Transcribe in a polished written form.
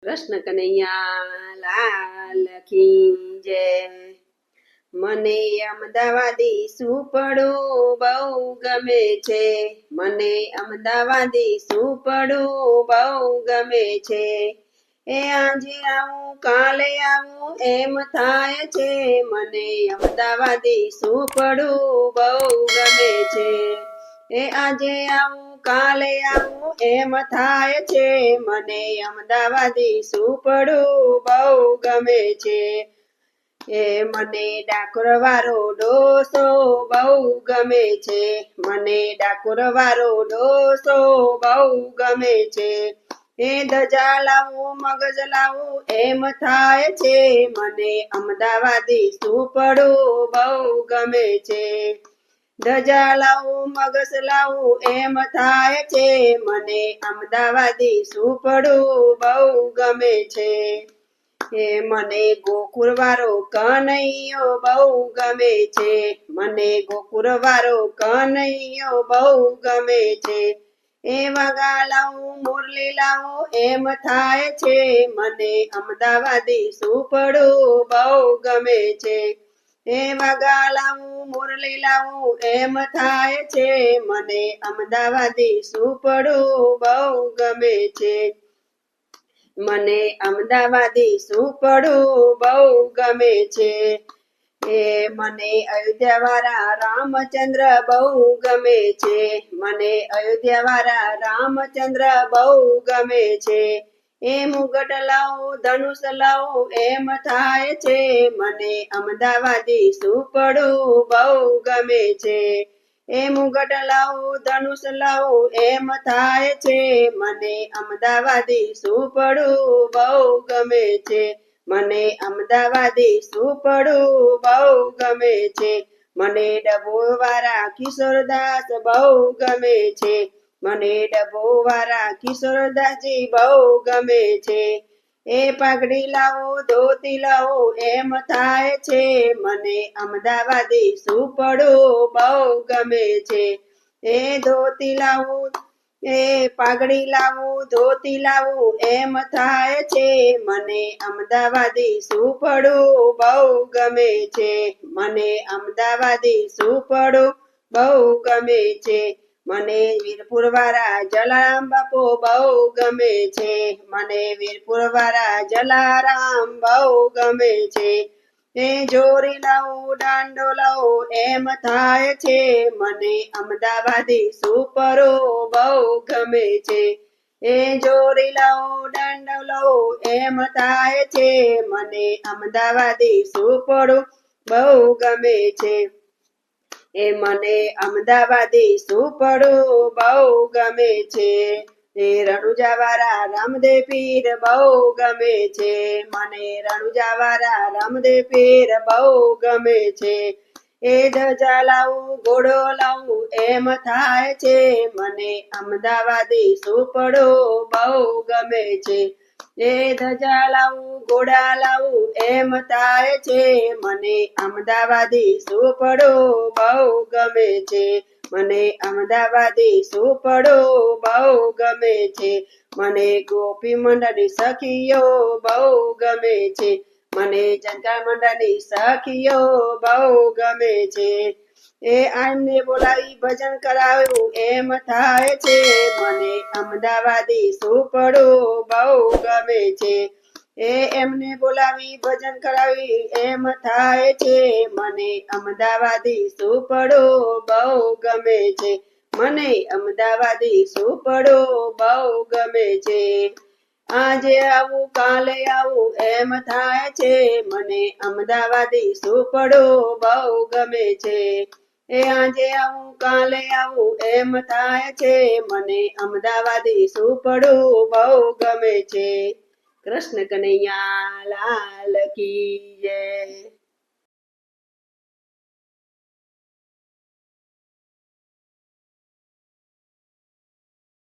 કૃષ્ણ કનૈયા લાલ કી જય। મને અમદાવાદી સુપડું બહુ ગમે છે। મને અમદાવાદી સુપડું બહુ ગમે છે। એ આજે આવું કાલે આવું એમ થાય છે। મને અમદાવાદી સુપડું બહુ ગમે છે। એ આજે આવું કાલે આવું એમ થાય છે। મને અમદાવાદી સુપડું બહુ ગમે છે। એ મને ડાકોર વાળો ડોસો બહુ ગમે છે। મને ડાકોર વાળો ડોસો બહુ ગમે છે। એ ધજા લાવું મગજ લાવું એમ થાય છે। મને અમદાવાદી સુપડું બહુ ગમે છે। ધજા લાવું મગજ લાવું એમ થાય છે। મને અમદાવાદી સુપડું બહુ ગમે છે। એ મને ગોકુળ વાળો કનૈયો બહુ ગમે છે। મને ગોકુળ વાળો કનૈયો બહુ ગમે છે। એ વાગા લાવું મુરલી લાવું એમ થાય છે। મને અમદાવાદી સુપડું બહુ ગમે છે। એ વાગા લાવું મુરલી લાવું એમ થાય છે। મને અમદાવાદી સુપડું બહુ ગમે છે। મને અમદાવાદી સુપડું બહુ ગમે છે। એ મને અયોધ્યા વાળા રામચંદ્ર બહુ ગમે છે। મને અયોધ્યા વાળા રામચંદ્ર બહુ ગમે છે। એ મુગટ લાવું ધનુષ લાવું એમ થાય છે। મને અમદાવાદી સુપડું બહુ ગમે છે। એ મુગટ લાવું ધનુષ લાવું એમ થાય છે। મને અમદાવાદી સુપડું બહુ ગમે છે। મને અમદાવાદી સુપડું બહુ ગમે છે। મને ડબો વાળા કિશોરદાસ બહુ ગમે છે। મને ડબો વાળા કિશોરદાસજી બહુ ગમે છે। એ પાઘડી લાવો ધોતી લાવો એમ થાય છે। મને અમદાવાદી સુપડું બહુ ગમે છે। એ ધોતી લાવું એ પાઘડી લાવું ધોતી લાવું એમ થાય છે। મને અમદાવાદી સુપડું બહુ ગમે છે। મને અમદાવાદી સુપડું બહુ ગમે છે। મને વીરપુર વાળા જલારામ બાપુ બહુ ગમે છે। મને વીરપુર વાળા જલારામ બહુ ગમે છે। એ જોરી લાવું દાંડો લાવું એમ થાય છે। મને અમદાવાદી સુપડું બહુ ગમે છે। એ જોરી લાવું દાંડો લાવું એમ થાય છે। મને અમદાવાદી સુપડું બહુ ગમે છે। એ મને અમદાવાદી સુપડું બહુ ગમે છે। એ રણુજા વાળા રામદેવ પીર બહુ ગમે છે। મને રણુજા વાળા રામદેવ પીર બહુ ગમે છે। એ ધજા લાવું ઘોડો લાવું એમ થાય છે। મને અમદાવાદી સુપડું બહુ ગમે છે। એ ધજા લાવું ઘોડા લાવું એમ થાય છે। મને અમદાવાદી સુપડું બહુ ગમે છે। મને અમદાવાદી સુપડું બહુ ગમે છે। મને ગોપી મંડળની સખીઓ બહુ ગમે છે। મને જનતા મંડળની સખીઓ બહુ ગમે છે। એ આમને બોલાવી ભજન કરાવ્યું એમ થાય છે। મને અમદાવાદી સુપડું બહુ ગમે છે। એ એમને બોલાવી ભજન કરાવી એમ થાય છે। મને અમદાવાદી સુપડું બહુ ગમે છે। મને અમદાવાદી સુપડું બહુ ગમે છે। આજે આવું કાલે આવું એમ થાય છે। મને અમદાવાદી સુપડું બહુ ગમે છે। એ આજે આવું કાલે આવું એમ થાય છે। મને અમદાવાદી સુપડું બહુ ગમે છે। કૃષ્ણ કનૈયા લાલ કી જય।